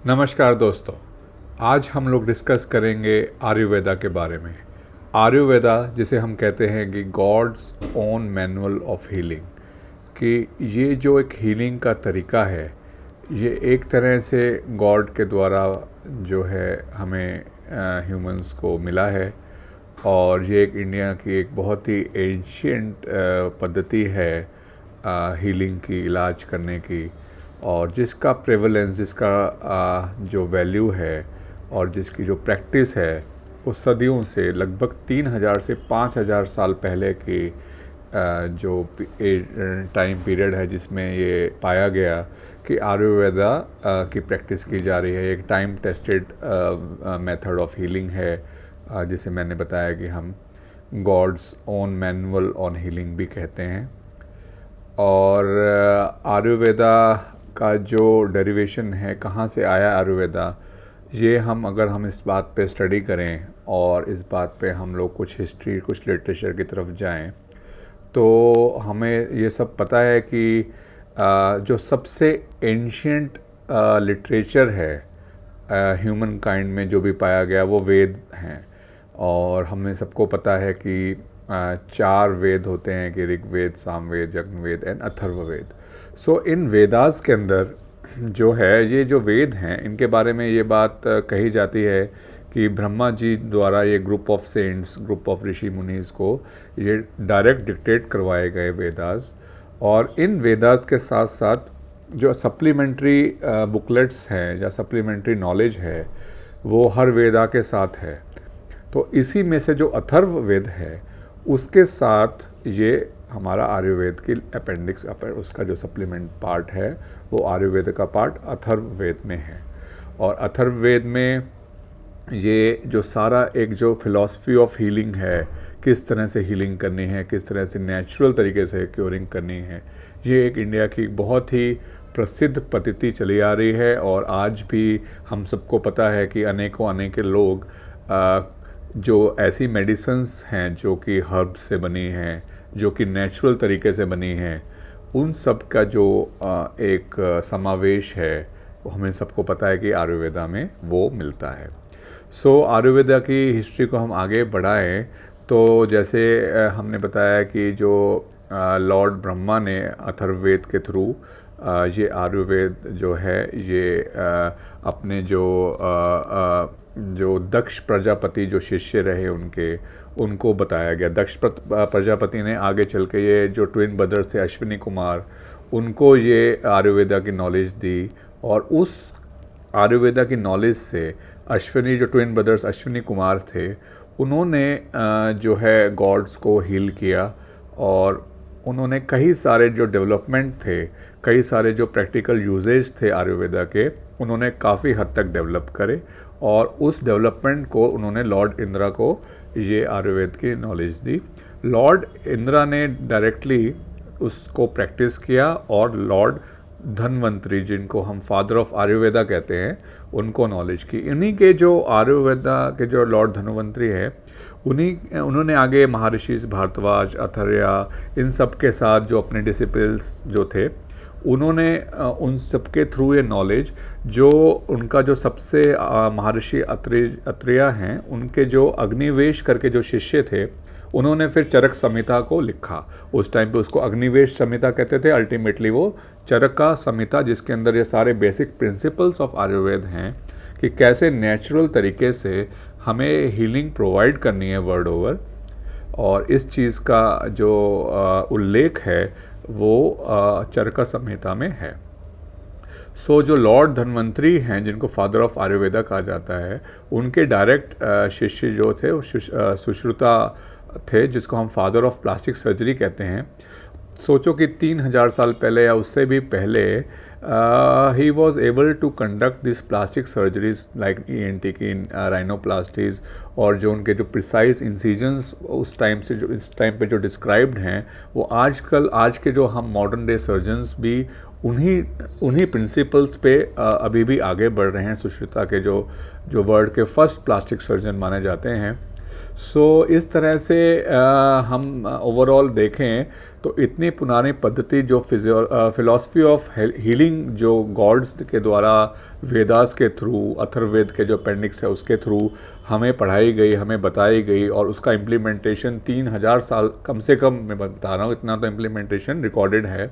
नमस्कार दोस्तों। आज हम लोग डिस्कस करेंगे आयुर्वेदा के बारे में। आयुर्वेदा जिसे हम कहते हैं कि God's own manual of healing, कि ये जो एक हीलिंग का तरीका है, ये एक तरह से गॉड के द्वारा जो है हमें ह्यूमंस को मिला है। और ये एक इंडिया की एक बहुत ही एंशियंट पद्धति है हीलिंग की, इलाज करने की। और जिसका प्रेवलेंस, जिसका जो वैल्यू है और जिसकी जो प्रैक्टिस है, वो सदियों से लगभग 3000 से 5000 साल पहले की जो टाइम पीरियड है जिसमें ये पाया गया कि आयुर्वेदा की प्रैक्टिस की जा रही है। एक time tested method of healing है, जिसे मैंने बताया कि हम God's own manual on healing भी कहते हैं। और आयुर्वेदा का जो डेरिवेशन है, कहाँ से आया आयुर्वेदा, ये अगर हम इस बात पे स्टडी करें और इस बात पे हम लोग कुछ हिस्ट्री, कुछ लिटरेचर की तरफ जाएं, तो हमें ये सब पता है कि जो सबसे एंशियंट लिटरेचर है ह्यूमन काइंड में जो भी पाया गया, वो वेद हैं। और हमें सबको पता है कि 4 वेद होते हैं कि ऋग्वेद, सामवेद, यज्ञवेद एंड अथर्ववेद। सो इन वेदास के अंदर जो है, ये जो वेद हैं, इनके बारे में ये बात कही जाती है कि ब्रह्मा जी द्वारा ये group of saints, group of rishi मुनीस को ये डायरेक्ट डिक्टेट करवाए गए वेदास। और इन वेदास के साथ साथ जो सप्लीमेंट्री बुकलेट्स हैं या सप्लीमेंट्री नॉलेज है, वो हर वेदा के साथ है। तो इसी में से जो अथर्ववेद है, उसके साथ ये हमारा आयुर्वेद की अपेंडिक्स, उसका जो सप्लीमेंट पार्ट है, वो आयुर्वेद का पार्ट अथर्ववेद में है। और अथर्ववेद में ये जो सारा एक जो फिलॉसफी ऑफ हीलिंग है, किस तरह से हीलिंग करनी है, किस तरह से नेचुरल तरीके से क्योरिंग करनी है, ये एक इंडिया की बहुत ही प्रसिद्ध पद्धति चली आ रही है। और आज भी हम सबको पता है कि अनेकों लोग जो ऐसी मेडिसिन्स हैं जो कि हर्ब से बनी हैं, जो कि नेचुरल तरीके से बनी हैं, उन सब का जो एक समावेश है, वो हमें सबको पता है कि आयुर्वेदा में वो मिलता है। सो आयुर्वेदा की हिस्ट्री को हम आगे बढ़ाएं तो जैसे हमने बताया कि जो लॉर्ड ब्रह्मा ने अथर्ववेद के थ्रू ये आयुर्वेद जो है, ये अपने जो दक्ष प्रजापति जो शिष्य रहे उनको बताया गया। दक्ष प्रजापति ने आगे चल के ये जो ट्विन ब्रदर्स थे अश्विनी कुमार, उनको ये आयुर्वेदा की नॉलेज दी। और उस आयुर्वेदा की नॉलेज से अश्विनी, जो ट्विन ब्रदर्स अश्विनी कुमार थे, उन्होंने जो है गॉड्स को हील किया। और उन्होंने कई सारे जो डेवलपमेंट थे, कई सारे जो प्रैक्टिकल यूजेज थे आयुर्वेदा के, उन्होंने काफ़ी हद तक डेवलप करे। और उस डेवलपमेंट को उन्होंने लॉर्ड इंदिरा को ये आयुर्वेद की नॉलेज दी। लॉर्ड इंदिरा ने डायरेक्टली उसको प्रैक्टिस किया और लॉर्ड धन्वंतरी, जिनको हम फादर ऑफ आयुर्वेदा कहते हैं, उनको नॉलेज की। इन्हीं के जो आयुर्वेदा के जो लॉर्ड धन्वंतरी है, उन्होंने आगे महर्षि भारद्वाज, अथर्या, इन सब के साथ जो अपने डिसिपल्स जो थे, उन्होंने उन सब के थ्रू ये नॉलेज, जो उनका जो सबसे महर्षि अत्रेया हैं, उनके जो अग्निवेश करके जो शिष्य थे, उन्होंने फिर चरक संहिता को लिखा। उस टाइम पे उसको अग्निवेश संहिता कहते थे। अल्टीमेटली वो चरक का संहिता, जिसके अंदर ये सारे बेसिक प्रिंसिपल्स ऑफ आयुर्वेद हैं कि कैसे नेचुरल तरीके से हमें हीलिंग प्रोवाइड करनी है वर्ल्ड ओवर। और इस चीज़ का जो उल्लेख है वो चरका संहिता में है। सो जो लॉर्ड धन्वंतरी हैं, जिनको फादर ऑफ आयुर्वेदा कहा जाता है, उनके डायरेक्ट शिष्य जो थे वो सुश्रुता थे, जिसको हम फादर ऑफ प्लास्टिक सर्जरी कहते हैं। सोचो कि 3000 साल पहले या उससे भी पहले ही was able to conduct this plastic surgeries like ENT की, राइनोप्लास्टीज, और जो उनके जो प्रिसाइज इंसिजन्स उस टाइम से, जो इस टाइम पे जो डिस्क्राइब्ड हैं, वो आज के जो हम मॉडर्न डे सर्जन्स भी उन्हीं प्रिंसिपल्स पे अभी भी आगे बढ़ रहे हैं। सुश्रुता के जो वर्ल्ड के फर्स्ट प्लास्टिक सर्जन माने जाते हैं। सो इस तरह से हम ओवरऑल देखें तो इतनी पुरानी पद्धति जो फिलॉसफी ऑफ हीलिंग जो गॉड्स के द्वारा वेदास के थ्रू, अथर्ववेद के जो अपेंडिक्स है उसके थ्रू हमें पढ़ाई गई, हमें बताई गई, और उसका इम्प्लीमेंटेशन 3000 साल कम से कम, मैं बता रहा हूँ इतना तो इम्प्लीमेंटेशन रिकॉर्डेड है।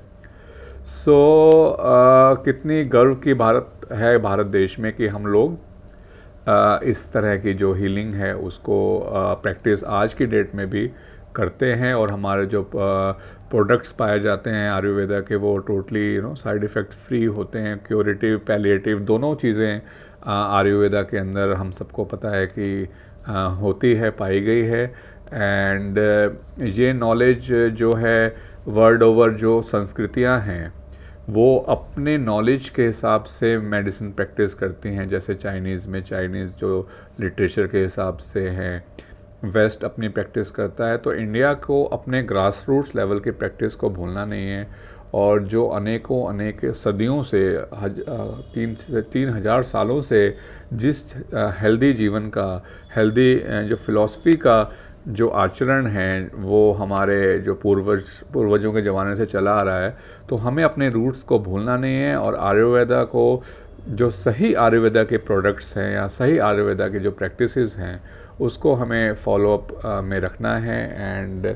कितनी गर्व की भारत है, भारत देश में, कि हम लोग इस तरह की जो हीलिंग है उसको प्रैक्टिस आज की डेट में भी करते हैं। और हमारे जो प्रोडक्ट्स पाए जाते हैं आयुर्वेदा के, वो टोटली साइड इफ़ेक्ट फ्री होते हैं। क्यूरेटिव, पैलिएटिव दोनों चीज़ें आयुर्वेदा के अंदर हम सबको पता है कि होती है, पाई गई है। एंड ये नॉलेज जो है वर्ल्ड ओवर जो संस्कृतियां हैं वो अपने नॉलेज के हिसाब से मेडिसिन प्रैक्टिस करती हैं। जैसे चाइनीज़ में चाइनीज़ जो लिटरेचर के हिसाब से हैं, वेस्ट अपनी प्रैक्टिस करता है। तो इंडिया को अपने ग्रास रूट्स लेवल की प्रैक्टिस को भूलना नहीं है। और जो अनेक सदियों से 3000 सालों से जिस हेल्दी जीवन का, हेल्दी जो फिलॉसफी का जो आचरण है वो हमारे जो पूर्वजों के ज़माने से चला आ रहा है, तो हमें अपने रूट्स को भूलना नहीं है। और आयुर्वेदा को, जो सही आयुर्वेदा के प्रोडक्ट्स हैं या सही आयुर्वेदा के जो प्रैक्टिसेस हैं, उसको हमें फॉलोअप में रखना है। And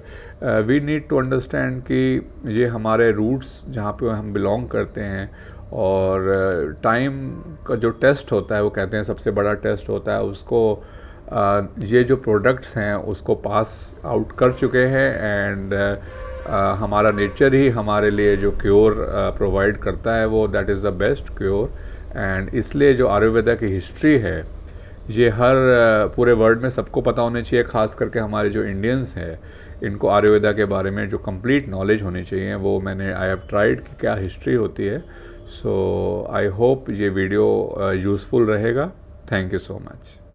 we need to understand कि ये हमारे रूट्स जहाँ पे हम बिलोंग करते हैं, और टाइम का जो टेस्ट होता है, वो कहते हैं सबसे बड़ा टेस्ट होता है, उसको ये जो प्रोडक्ट्स हैं उसको पास आउट कर चुके हैं। एंड हमारा नेचर ही हमारे लिए जो क्योर प्रोवाइड करता है, वो that is the best cure. And इसलिए जो आयुर्वेदा की हिस्ट्री है, ये हर पूरे वर्ल्ड में सबको पता होनी चाहिए। ख़ास करके हमारे जो इंडियंस हैं, इनको आयुर्वेदा के बारे में जो कंप्लीट नॉलेज होनी चाहिए। वो मैंने आई हैव ट्राइड कि क्या हिस्ट्री होती है। सो आई होप ये वीडियो यूज़फुल रहेगा। Thank you so much.